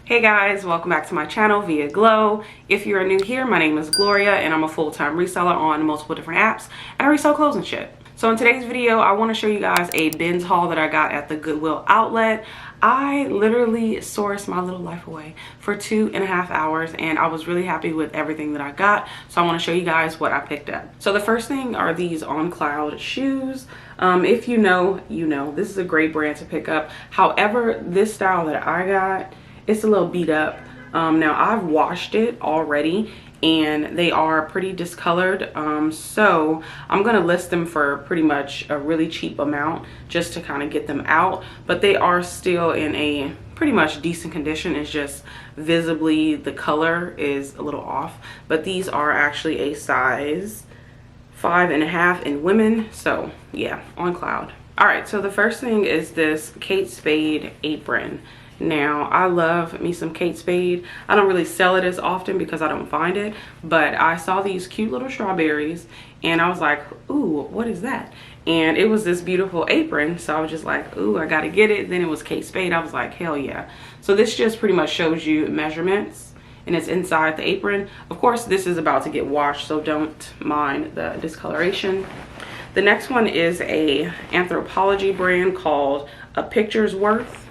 Hey guys, welcome back to my channel, Viaglo. If you're new here, my name is Gloria and I'm a full-time reseller on multiple different apps and I resell clothes and shit. So in today's video, I want to show you guys a bins haul that I got at the Goodwill outlet. I literally sourced my little life away for 2.5 hours and I was really happy with everything that I got. So I want to show you guys what I picked up. So the first thing are these On Cloud shoes. If you know, you know. This is a great brand to pick up. However, this style that I got, it's a little beat up. Now I've washed it already and they are pretty discolored. So I'm gonna list them for pretty much a really cheap amount just to kind of get them out. But they are still in a pretty much decent condition. It's just visibly the color is a little off. But these are actually a size 5.5 in women. So yeah, On Cloud. All right, so the first thing is this Kate Spade apron. Now, I love me some Kate Spade. I don't really sell it as often because I don't find it, but I saw these cute little strawberries and I was like, ooh, what is that? And it was this beautiful apron, so I was just like, ooh, I gotta get it. Then it was Kate Spade. I was like, hell yeah. So this just pretty much shows you measurements and it's inside the apron. Of course, this is about to get washed, so don't mind the discoloration. The next one is a Anthropologie brand called A Picture's Worth.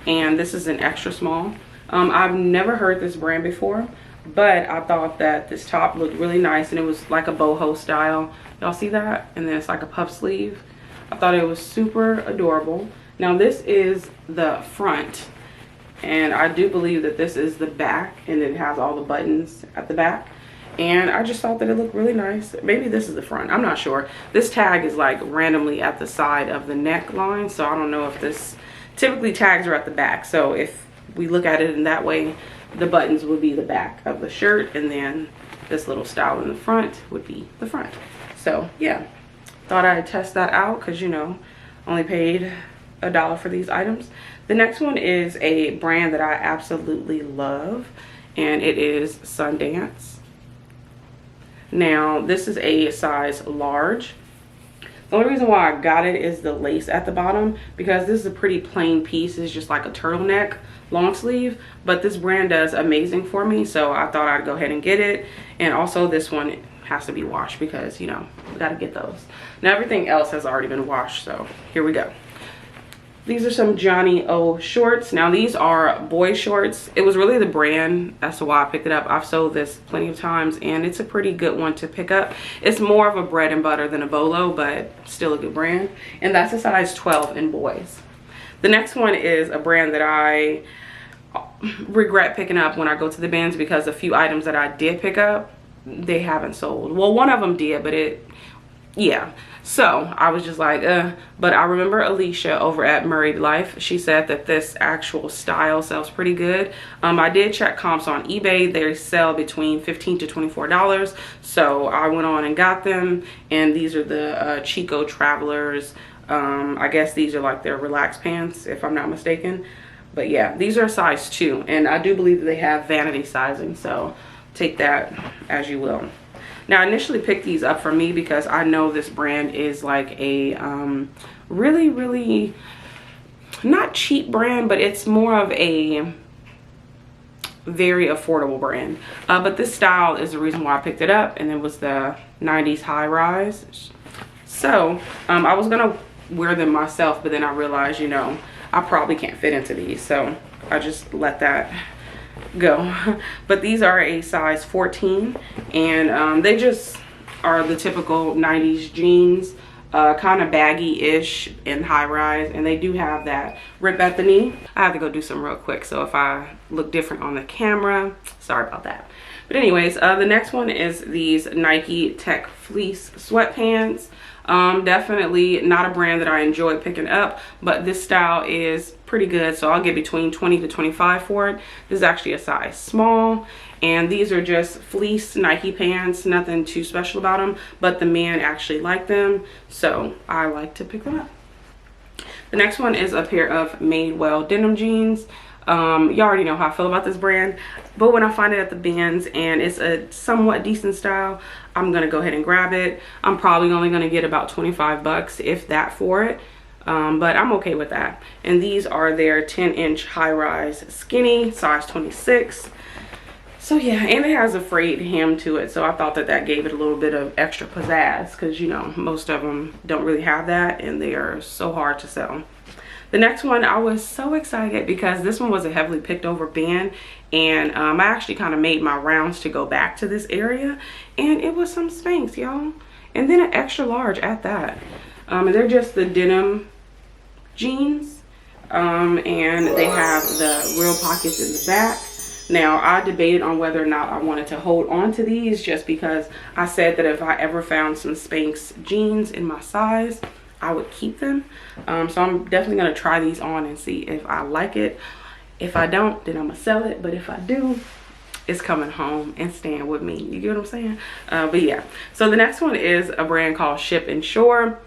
And this is an extra small. I've never heard this brand before, but I thought that this top looked really nice and it was like a boho style. Y'all see that? And then it's like a puff sleeve. I thought it was super adorable. Now this is the front and I do believe that this is the back and it has all the buttons at the back. And I just thought that it looked really nice. Maybe this is the front, I'm not sure. This tag is like randomly at the side of the neckline, so I don't know if this, typically tags are at the back. So if we look at it in that way, the buttons would be the back of the shirt and then this little style in the front would be the front. So yeah, thought I'd test that out because, you know, only paid $1 for these items. The next one is a brand that I absolutely love and it is Sundance. Now this is a size large. The only reason why I got it is the lace at the bottom because this is a pretty plain piece. It's just like a turtleneck long sleeve, but this brand does amazing for me, so I thought I'd go ahead and get it. And also this one has to be washed because, you know, we gotta get those. Now everything else has already been washed, so here we go. These are some Johnny O shorts. Now these are boy shorts. It was really the brand, that's why I picked it up. I've sold this plenty of times and it's a pretty good one to pick up. It's more of a bread and butter than a bolo, but still a good brand. And that's a size 12 in boys. The next one is a brand that I regret picking up when I go to the bins because a few items that I did pick up, they haven't sold. Well, one of them did, but yeah. So I was just like, but I remember Alicia over at Married Life. She said that this actual style sells pretty good. I did check comps on eBay. They sell between $15 to $24. So I went on and got them. And these are the Chico Travelers. I guess these are like their relaxed pants, if I'm not mistaken. But yeah, these are a size 2. And I do believe that they have vanity sizing. So take that as you will. Now I initially picked these up for me because I know this brand is like a really not cheap brand, but it's more of a very affordable brand. But this style is the reason why I picked it up, and it was the 90s high rise. So I was gonna wear them myself, but then I realized, you know, I probably can't fit into these, so I just let that go. But these are a size 14 and they just are the typical 90s jeans, kind of baggy-ish and high rise, and they do have that rip at the knee. I have to go do some real quick, so if I look different on the camera, sorry about that. But anyways, the next one is these Nike Tech Fleece sweatpants. Definitely not a brand that I enjoy picking up, but this style is pretty good, so I'll get between 20 to 25 for it. This is actually a size small, and these are just fleece Nike pants, nothing too special about them, but the men actually like them, so I like to pick them up. The next one is a pair of Madewell denim jeans. You already know how I feel about this brand, but when I find it at the bins and it's a somewhat decent style, I'm gonna go ahead and grab it. I'm probably only gonna get about 25 bucks if that for it. but I'm okay with that. And these are their 10-inch high-rise skinny, size 26. So yeah, and it has a frayed hem to it, so I thought that that gave it a little bit of extra pizzazz, because you know most of them don't really have that, and they are so hard to sell. The next one, I was so excited because this one was a heavily picked over bin, and I actually kind of made my rounds to go back to this area, and it was some Spanx, y'all, and then an extra large at that. And they're just the denim jeans, and they have the real pockets in the back. Now, I debated on whether or not I wanted to hold on to these, just because I said that if I ever found some Spanx jeans in my size, I would keep them. So I'm definitely going to try these on and see if I like it. If I don't, then I'm going to sell it. But if I do, it's coming home and staying with me. You get what I'm saying? But yeah. So the next one is a brand called Ship and Shore.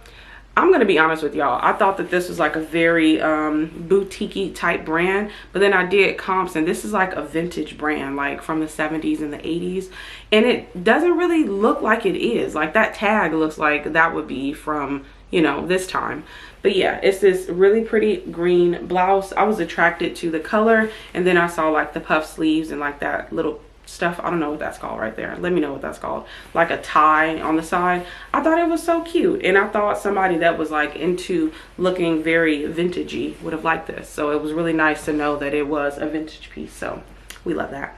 I'm gonna be honest with y'all, I thought that this was like a very boutique-y type brand, but then I did comps, and this is like a vintage brand, like from the 70s and the 80s, and it doesn't really look like it is. Like that tag looks like that would be from, you know, this time. But yeah, it's this really pretty green blouse. I was attracted to the color, and then I saw like the puff sleeves and like that little stuff, I don't know what that's called right there, let me know what that's called, like a tie on the side. I thought it was so cute, and I thought somebody that was like into looking very vintagey would have liked this. So it was really nice to know that it was a vintage piece, so we love that.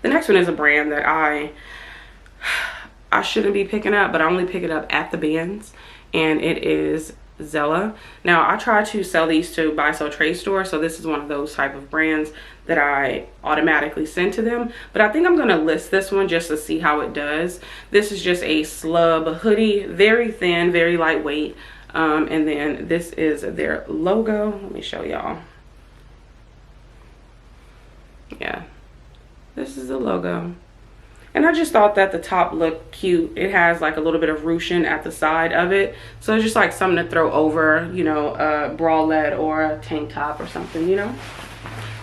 The next one is a brand that I shouldn't be picking up, but I only pick it up at the bins, and it is Zella. Now, I try to sell these to buy sell trade stores, so this is one of those type of brands that I automatically send to them. But I think I'm going to list this one just to see how it does. This is just a slub hoodie, very thin, very lightweight, and then this is their logo. Let me show y'all. Yeah, this is the logo. And I just thought that the top looked cute. It has like a little bit of ruching at the side of it. So it's just like something to throw over, you know, a bralette or a tank top or something, you know.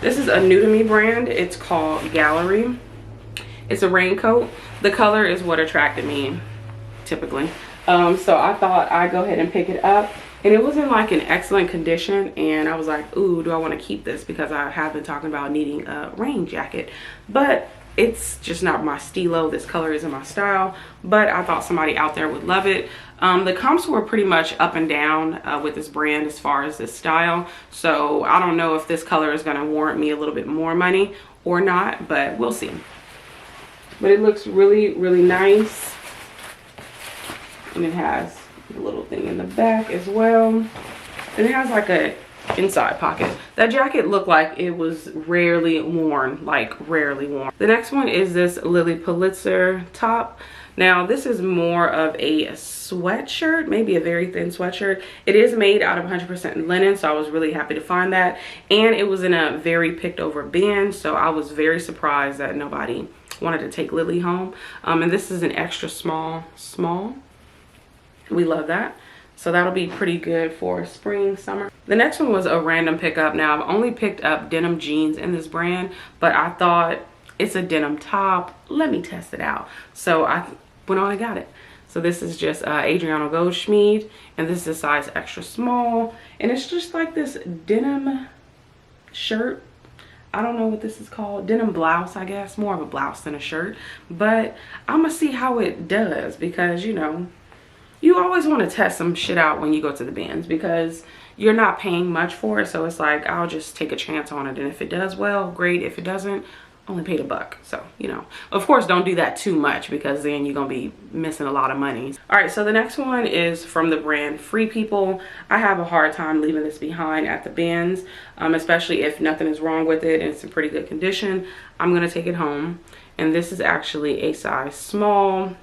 This is a new to me brand. It's called Gallery. It's a raincoat. The color is what attracted me, typically. So I thought I'd go ahead and pick it up. And it was in like an excellent condition. And I was like, ooh, do I want to keep this? Because I have been talking about needing a rain jacket. But it's just not my stilo. This color isn't my style, but I thought somebody out there would love it. The comps were pretty much up and down with this brand as far as this style. So I don't know if this color is going to warrant me a little bit more money or not, but we'll see. But it looks really, really nice. And it has a little thing in the back as well. And it has like a inside pocket. That jacket looked like it was rarely worn, like rarely worn. The next one is this Lily Pulitzer top. Now this is more of a sweatshirt, maybe a very thin sweatshirt. It is made out of 100% linen, so I was really happy to find that. And it was in a very picked over bin, so I was very surprised that nobody wanted to take Lily home. And this is an extra small. We love that. So that'll be pretty good for spring, summer. The next one was a random pickup. Now, I've only picked up denim jeans in this brand, but I thought it's a denim top. Let me test it out. So I went on and got it. So this is just Adriano Goldschmied, and this is size extra small. And it's just like this denim shirt. I don't know what this is called. Denim blouse, I guess. More of a blouse than a shirt. But I'm going to see how it does because, you know, you always want to test some shit out when you go to the bins because you're not paying much for it. So it's like, I'll just take a chance on it. And if it does well, great. If it doesn't, only paid $1. So, you know, of course, don't do that too much because then you're going to be missing a lot of money. All right, so the next one is from the brand Free People. I have a hard time leaving this behind at the bins, especially if nothing is wrong with it and it's in pretty good condition. I'm going to take it home. And this is actually a size small.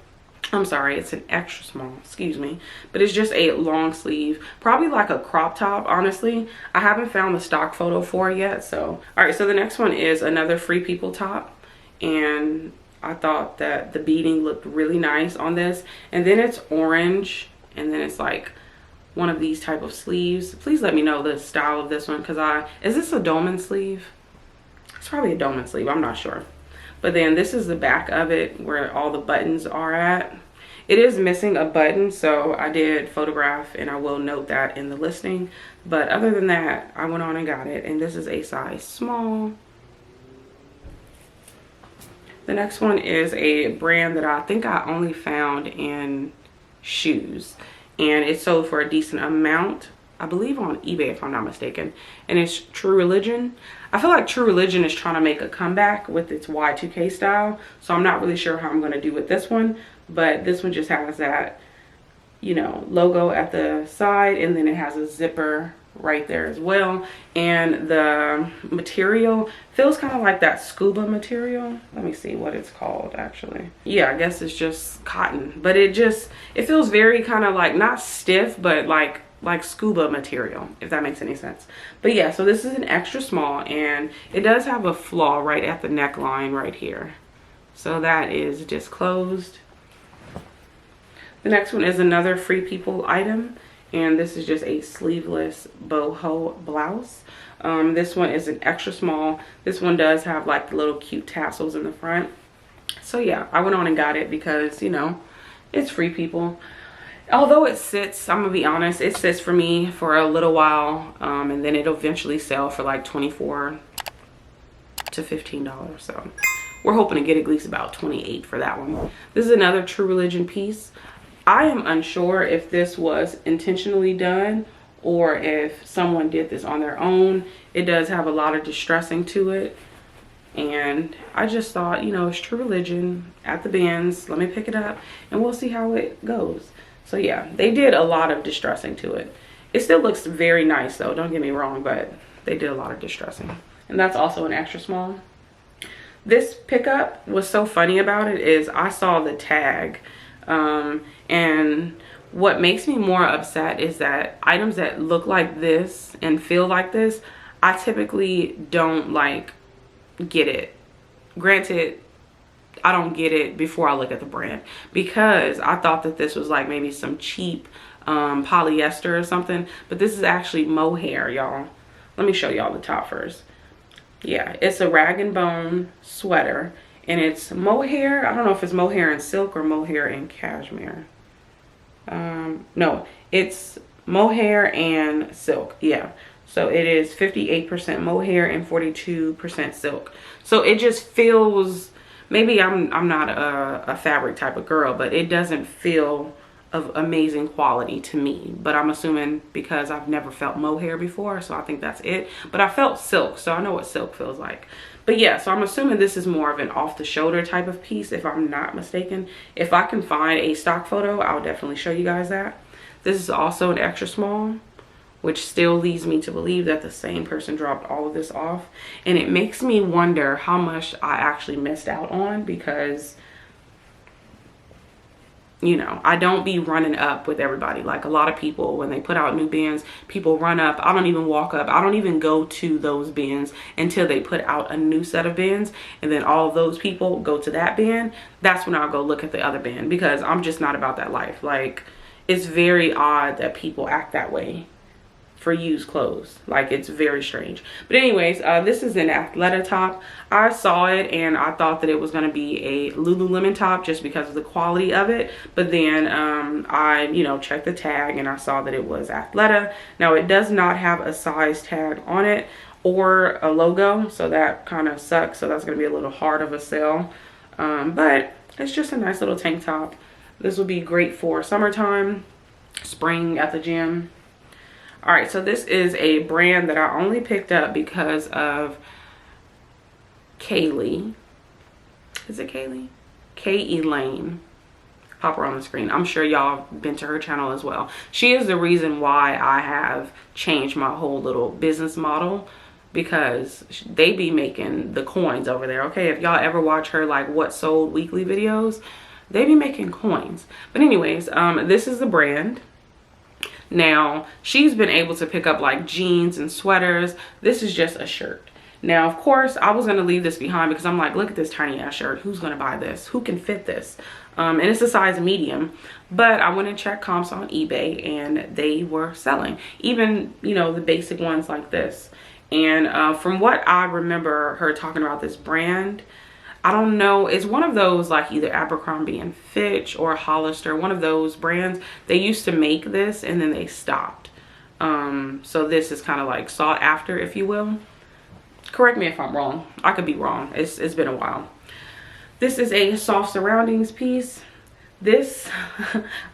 I'm sorry, it's an extra small, excuse me, but it's just a long sleeve, probably like a crop top. Honestly, I haven't found the stock photo for it yet. So all right, so the next one is another Free People top, and I thought that the beading looked really nice on this. And then it's orange, and then it's like one of these type of sleeves. Please let me know the style of this one, because is this a dolman sleeve? It's probably a dolman sleeve, I'm not sure. But then this is the back of it where all the buttons are at. It is missing a button, so I did photograph and I will note that in the listing. But other than that, I went on and got it, and this is a size small. The next one is a brand that I think I only found in shoes, and it sold for a decent amount, I believe on eBay if I'm not mistaken, and it's True Religion. I feel like True Religion is trying to make a comeback with its Y2K style, so I'm not really sure how I'm going to do with this one, but this one just has that, you know, logo at the side, and then it has a zipper right there as well, and the material feels kind of like that scuba material. Let me see what it's called actually. Yeah, I guess it's just cotton, but it feels very kind of like not stiff, but like scuba material, if that makes any sense. But yeah, so this is an extra small, and it does have a flaw right at the neckline right here, so that is just closed. The next one is another Free People item, and this is just a sleeveless boho blouse. This one is an extra small. This one does have like the little cute tassels in the front. So yeah, I went on and got it because, you know, it's Free People. Although it sits, I'm gonna be honest, it sits for me for a little while, and then it'll eventually sell for like $24 to $15. So we're hoping to get at least about $28 for that one. This is another True Religion piece. I am unsure if this was intentionally done or if someone did this on their own. It does have a lot of distressing to it, and I just thought, you know, it's True Religion at the bins. Let me pick it up and we'll see how it goes. So yeah, they did a lot of distressing to it. It still looks very nice though, don't get me wrong, but they did a lot of distressing. And that's also an extra small. This pickup, what's so funny about it is I saw the tag, and what makes me more upset is that items that look like this and feel like this, I typically don't like get it. Granted, I don't get it before I look at the brand, because I thought that this was like maybe some cheap polyester or something, but this is actually mohair, y'all. Let me show y'all the top first. Yeah, it's a rag and bone sweater, and it's mohair. I don't know if it's mohair and silk or mohair and cashmere. No, it's mohair and silk. Yeah, so it is 58% mohair and 42% silk. So it just feels, maybe I'm not a fabric type of girl, but it doesn't feel of amazing quality to me. But I'm assuming because I've never felt mohair before, so I think that's it. But I felt silk, so I know what silk feels like. But yeah, so I'm assuming this is more of an off the shoulder type of piece, if I'm not mistaken. If I can find a stock photo, I'll definitely show you guys that. This is also an extra small, which still leads me to believe that the same person dropped all of this off. And it makes me wonder how much I actually missed out on, because, you know, I don't be running up with everybody. Like a lot of people, when they put out new bins, people run up. I don't even walk up. I don't even go to those bins until they put out a new set of bins, and then all of those people go to that bin. That's when I'll go look at the other bin, because I'm just not about that life. Like, it's very odd that people act that way for used clothes. Like, it's very strange. But anyways, this is an Athleta top. I saw it and I thought that it was going to be a Lululemon top just because of the quality of it, but then I, you know, checked the tag and I saw that it was Athleta. Now, it does not have a size tag on it or a logo, so that kind of sucks. So that's going to be a little hard of a sell, but it's just a nice little tank top. This will be great for summertime, spring at the gym. All right, so this is a brand that I only picked up because of Kaylee. Is it Kaylee? K. Elaine. Pop her on the screen. I'm sure y'all been to her channel as well. She is the reason why I have changed my whole little business model, because they be making the coins over there. Okay, if y'all ever watch her like what sold weekly videos, they be making coins. But anyways, this is the brand. Now, she's been able to pick up like jeans and sweaters. This is just a shirt. Now, of course, I was going to leave this behind because I'm like, look at this tiny ass shirt. Who's going to buy this? Who can fit this? And it's a size medium. But I went and checked comps on eBay and they were selling. Even, you know, the basic ones like this. And from what I remember her talking about this brand, I don't know, it's one of those like either Abercrombie and Fitch or Hollister, one of those brands. They used to make this and then they stopped. So this is kind of like sought after, if you will. Correct me if I'm wrong. I could be wrong. It's been a while. This is a soft surroundings piece. This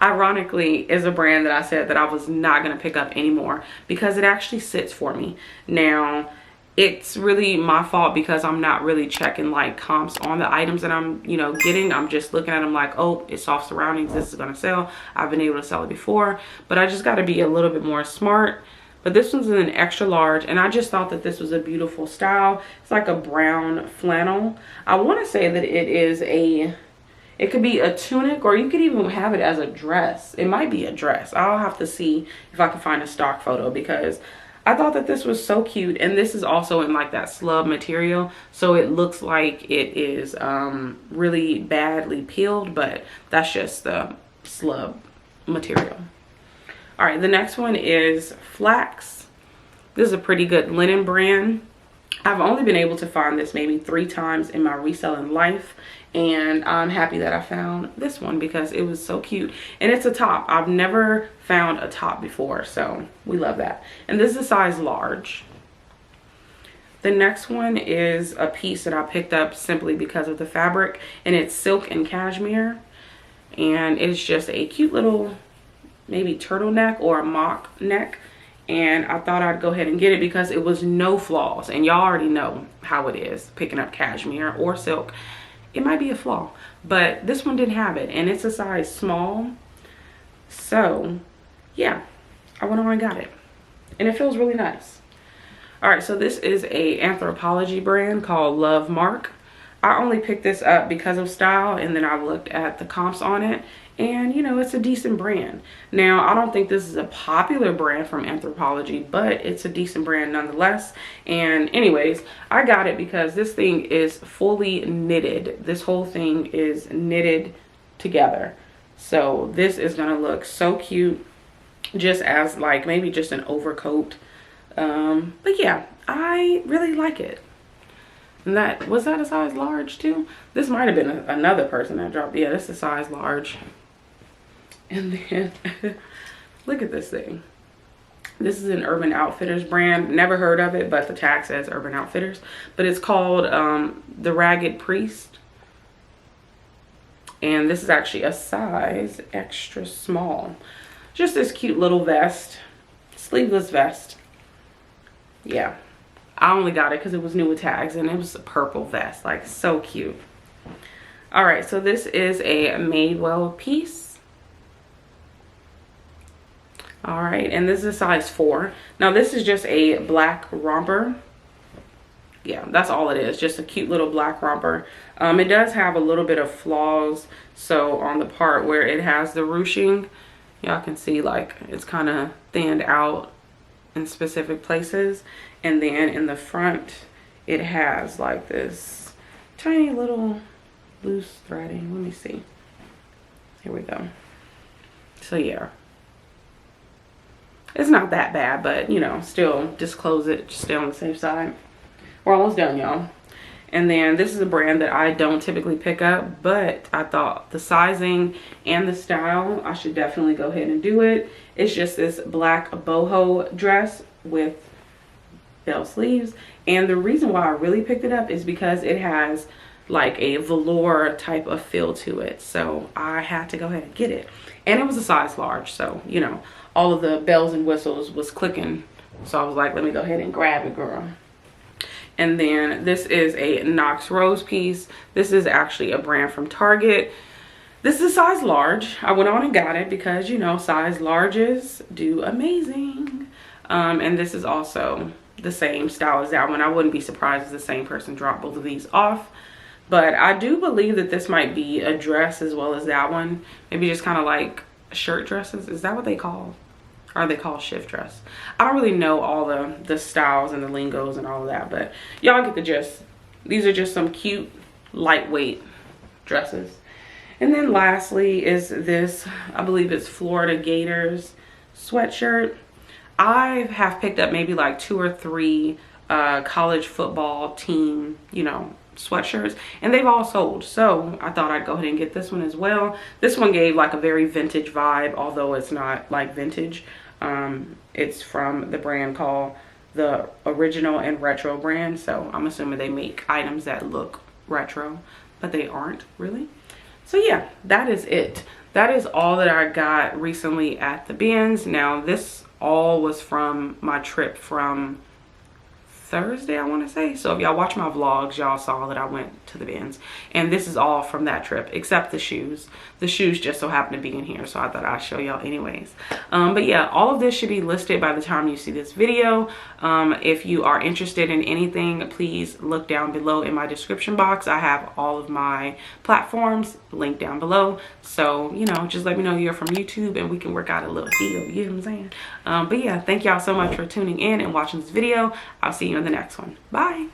ironically is a brand that I said that I was not going to pick up anymore because it actually sits for me. Now, it's really my fault because I'm not really checking like comps on the items that I'm, you know, getting. I'm just looking at them like, oh, it's soft surroundings, this is going to sell. I've been able to sell it before, but I just got to be a little bit more smart. But this one's in an extra large, and I just thought that this was a beautiful style. It's like a brown flannel. I want to say that it is it could be a tunic, or you could even have it as a dress. It might be a dress. I'll have to see if I can find a stock photo because I thought that this was so cute. And this is also in like that slub material, so it looks like it is really badly peeled, but that's just the slub material. All right, the next one is Flax. This is a pretty good linen brand. I've only been able to find this maybe 3 times in my reselling life, and I'm happy that I found this one because it was so cute. And it's a top. I've never found a top before, so we love that. And this is a size large. The next one is a piece that I picked up simply because of the fabric, and it's silk and cashmere, and it's just a cute little maybe turtleneck or a mock neck. And I thought I'd go ahead and get it because it was no flaws, and y'all already know how it is picking up cashmere or silk. It might be a flaw, but this one didn't have it, and it's a size small. So yeah, I went on and got it, and it feels really nice. All right, so this is a Anthropologie brand called Love Mark. I only picked this up because of style, and then I looked at the comps on it, and you know, it's a decent brand. Now, I don't think this is a popular brand from Anthropologie, but it's a decent brand nonetheless. And anyways, I got it because this thing is fully knitted. This whole thing is knitted together. So this is gonna look so cute just as like maybe just an overcoat. But yeah, I really like it. And that was that a size large too? This might have been another person that dropped. Yeah, this is a size large. And then look at this thing. This is an Urban Outfitters brand. Never heard of it, but the tag says Urban Outfitters. But it's called the Ragged Priest, and this is actually a size extra small. Just this cute little vest, sleeveless vest. Yeah, I only got it because it was new with tags, and it was a purple vest, like so cute. All right, so this is a Madewell piece. All right, and this is a size 4. Now this is just a black romper. Yeah, that's all it is, just a cute little black romper. It does have a little bit of flaws. So on the part where it has the ruching, y'all can see like it's kind of thinned out in specific places. And then in the front, it has like this tiny little loose threading. Let me see. Here we go. So yeah. It's not that bad, but you know, still just close it, just stay on the safe side. We're almost done, y'all. And then this is a brand that I don't typically pick up, but I thought the sizing and the style, I should definitely go ahead and do it. It's just this black boho dress with bell sleeves. And the reason why I really picked it up is because it has like a velour type of feel to it. So I had to go ahead and get it. And it was a size large, so you know, all of the bells and whistles was clicking. So I was like, let me go ahead and grab it, girl. And then this is a Knox Rose piece. This is actually a brand from Target. This is size large. I went on and got it because, you know, size larges do amazing. And this is also the same style as that one. I wouldn't be surprised if the same person dropped both of these off. But I do believe that this might be a dress as well as that one. Maybe just kind of like shirt dresses. Is that what they call? Or are they called shift dress? I don't really know all the styles and the lingos and all of that, but y'all get the gist. These are just some cute, lightweight dresses. And then lastly is this, I believe it's Florida Gators sweatshirt. I have picked up maybe like 2 or 3 college football team, you know, sweatshirts, and they've all sold. So I thought I'd go ahead and get this one as well. This one gave like a very vintage vibe, although it's not like vintage. It's from the brand called the Original and Retro brand, so I'm assuming they make items that look retro, but they aren't really. So yeah, that is it. That is all that I got recently at the bins. Now this all was from my trip from Thursday, I want to say. So if y'all watch my vlogs, y'all saw that I went to the bins, and this is all from that trip except the shoes. The shoes just so happen to be in here, so I thought I'd show y'all anyways. But yeah, all of this should be listed by the time you see this video. If you are interested in anything, please look down below in my description box. I have all of my platforms linked down below, so you know, just let me know you're from YouTube and we can work out a little deal, you know what I'm saying? But yeah, thank y'all so much for tuning in and watching this video. I'll see you in the next one. Bye.